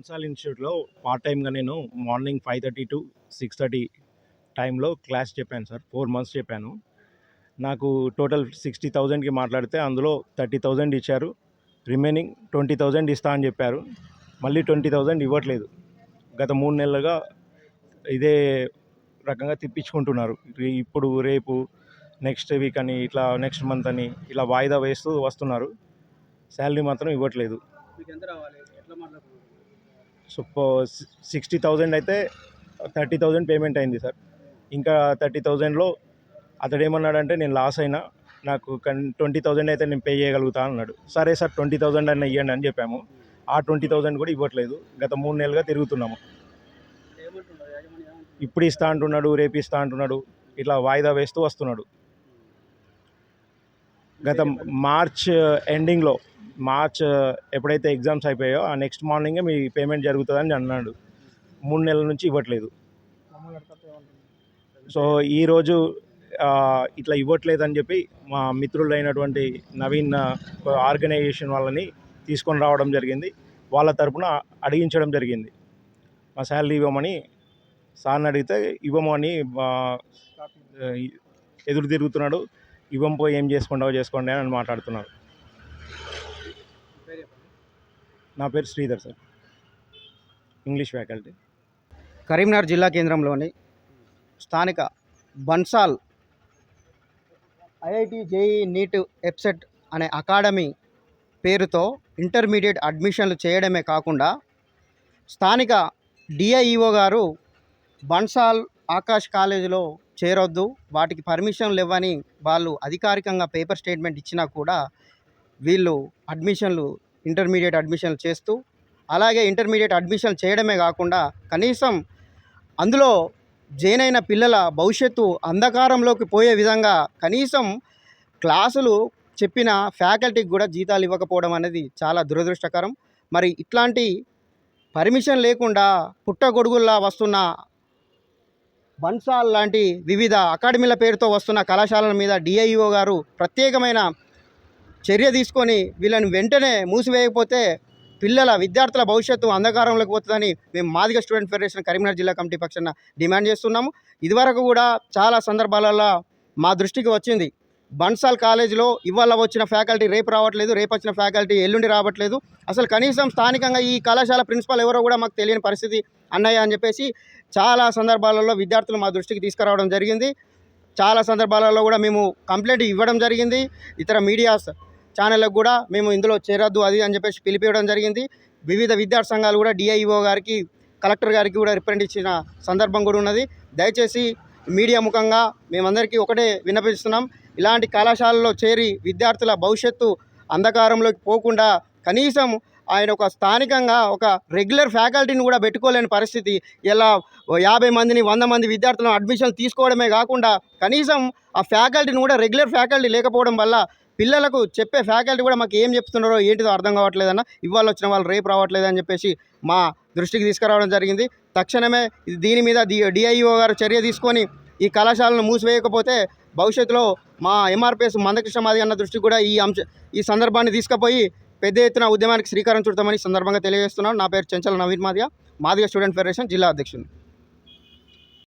బన్సాల్ ఇన్స్టిట్యూట్లో పార్ట్ టైమ్‌గా నేను morning 5:30 to 6:30 టైంలో క్లాస్ చెప్పాను సార్. 4 మంత్స్ చెప్పాను. నాకు టోటల్ 60,000కి మాట్లాడితే అందులో 30,000 ఇచ్చారు. రిమైనింగ్ 20,000 ఇస్తా అని చెప్పారు. మళ్ళీ 20,000 ఇవ్వట్లేదు. గత 3 నెలలుగా ఇదే రకంగా తిప్పించుకుంటున్నారు. ఇప్పుడు రేపు నెక్స్ట్ వీక్ అని ఇట్లా నెక్స్ట్ మంత్ అని ఇలా వాయిదా వేస్తూ వస్తున్నారు. శాలరీ మాత్రం ఇవ్వట్లేదు. సో 60,000 అయితే 30,000 పేమెంట్ అయింది సార్. ఇంకా 30,000లో అతడేమన్నాడంటే నేను లాస్ అయినా నాకు 20,000 అయితే నేను పే చేయగలుగుతా అన్నాడు. సరే సార్ 20,000 అన్న ఇవ్వండి అని చెప్పాము. ఆ 20,000 కూడా ఇవ్వట్లేదు. గత 3 నెలలుగా తిరుగుతున్నాము. ఇప్పుడు ఇస్తా అంటున్నాడు, రేపు ఇస్తా అంటున్నాడు, ఇట్లా వాయిదా వేస్తూ వస్తున్నాడు. గత మార్చ్ ఎండింగ్లో ఎప్పుడైతే ఎగ్జామ్స్ అయిపోయాయో ఆ నెక్స్ట్ మార్నింగే మీ పేమెంట్ జరుగుతుందని అన్నాడు. 3 నెలల నుంచి ఇవ్వట్లేదు. సో ఈరోజు ఇట్లా ఇవ్వట్లేదని చెప్పి మా మిత్రులైనటువంటి నవీన్ ఆర్గనైజేషన్ వాళ్ళని తీసుకొని రావడం జరిగింది. వాళ్ళ తరపున అడిగించడం జరిగింది. మా శాలరీ ఇవ్వమని సార్ని అడిగితే ఇవ్వమని ఎదురు తిరుగుతున్నాడు. ఇవ్వకపోయి ఏం చేసుకోండి అని మాట్లాడుతున్నారు. నా పేరు Sridhar sir, English faculty. Karimnagar జిల్లా కేంద్రంలోని స్థానిక Bansal IIT JEE NEET EAPCET అనే అకాడమీ పేరుతో ఇంటర్మీడియట్ అడ్మిషన్లు చేయడమే కాకుండా స్థానిక డిఐఈఓ గారు బన్సాల్ ఆకాష్ కాలేజీలో చేరొద్దు, వాటికి పర్మిషన్లు ఇవ్వని వాళ్ళు అధికారికంగా పేపర్ స్టేట్మెంట్ ఇచ్చినా కూడా వీళ్ళు ఇంటర్మీడియట్ అడ్మిషన్లు చేస్తూ, అలాగే ఇంటర్మీడియట్ అడ్మిషన్ చేయడమే కాకుండా కనీసం అందులో జాయిన్ అయిన పిల్లల భవిష్యత్తు అంధకారంలోకి పోయే విధంగా కనీసం క్లాసులు చెప్పిన ఫ్యాకల్టీకి కూడా జీతాలు ఇవ్వకపోవడం అనేది చాలా దురదృష్టకరం. మరి ఇట్లాంటి పర్మిషన్ లేకుండా పుట్టగొడుగుల్లా వస్తున్న బన్సాల్ లాంటి వివిధ అకాడమీల పేరుతో వస్తున్న కళాశాలల మీద డిఐఈఓ గారు ప్రత్యేకమైన చర్య తీసుకొని వీళ్ళని వెంటనే మూసివేయకపోతే విద్యార్థుల భవిష్యత్తు అంధకారంలోకి పోతుందని మేము మాదిగ స్టూడెంట్ ఫెడరేషన్ కరీంనగర్ జిల్లా కమిటీ పక్షాన డిమాండ్ చేస్తున్నాము. ఇదివరకు కూడా చాలా సందర్భాలలో మా దృష్టికి వచ్చింది, బన్సాల్ కాలేజీలో ఇవాళ వచ్చిన ఫ్యాకల్టీ రేపు రావట్లేదు, రేపు వచ్చిన ఫ్యాకల్టీ ఎల్లుండి రావట్లేదు. అసలు కనీసం స్థానికంగా ఈ కళాశాల ప్రిన్సిపాల్ ఎవరో కూడా మాకు తెలియని పరిస్థితి అన్నయ్య అని చెప్పేసి చాలా సందర్భాలలో విద్యార్థులు మా దృష్టికి తీసుకురావడం జరిగింది. చాలా సందర్భాలలో కూడా మేము కంప్లైంట్ ఇవ్వడం జరిగింది. ఇతర మీడియాస్ ఛానళ్ళకు కూడా మేము ఇందులో చేరొద్దు అది అని చెప్పేసి పిలిపివ్వడం జరిగింది. వివిధ విద్యార్థి సంఘాలు కూడా డిఐఈఓ గారికి, కలెక్టర్ గారికి కూడా రిప్రజెంట్ ఇచ్చిన సందర్భం కూడా ఉన్నది. దయచేసి మీడియా ముఖంగా మేమందరికీ ఒకటే విన్నపిస్తున్నాం, ఇలాంటి కళాశాలలో చేరి విద్యార్థుల భవిష్యత్తు అంధకారంలోకి పోకుండా కనీసం ఆయన ఒక స్థానికంగా ఒక రెగ్యులర్ ఫ్యాకల్టీని కూడా పెట్టుకోలేని పరిస్థితి. ఇలా 50 మందిని 100 మంది విద్యార్థులను అడ్మిషన్ తీసుకోవడమే కాకుండా కనీసం ఆ ఫ్యాకల్టీని కూడా రెగ్యులర్ ఫ్యాకల్టీ లేకపోవడం వల్ల పిల్లలకు చెప్పే ఫ్యాకల్టీ కూడా మాకు ఏం చెప్తున్నారో ఏంటిదో అర్థం కావట్లేదన్న, ఇవాళ వచ్చిన వాళ్ళు రేపు రావట్లేదని చెప్పేసి మా దృష్టికి తీసుకురావడం జరిగింది. తక్షణమే దీని మీద డిఐఈఓ గారు చర్య తీసుకొని ఈ కళాశాలను మూసివేయకపోతే భవిష్యత్తులో మా ఎంఆర్పిఎస్ మందకృష్ణ మాది అన్న దృష్టికి కూడా ఈ సందర్భాన్ని తీసుకుపోయి పెద్ద ఎత్తున ఉద్యమానికి శ్రీకారం చుడతామని సందర్భంగా తెలియజేస్తున్నాను. నా పేరు చెంచల నవీన్ మాదిగ స్టూడెంట్ ఫెడరేషన్ జిల్లా అధ్యక్షుడు.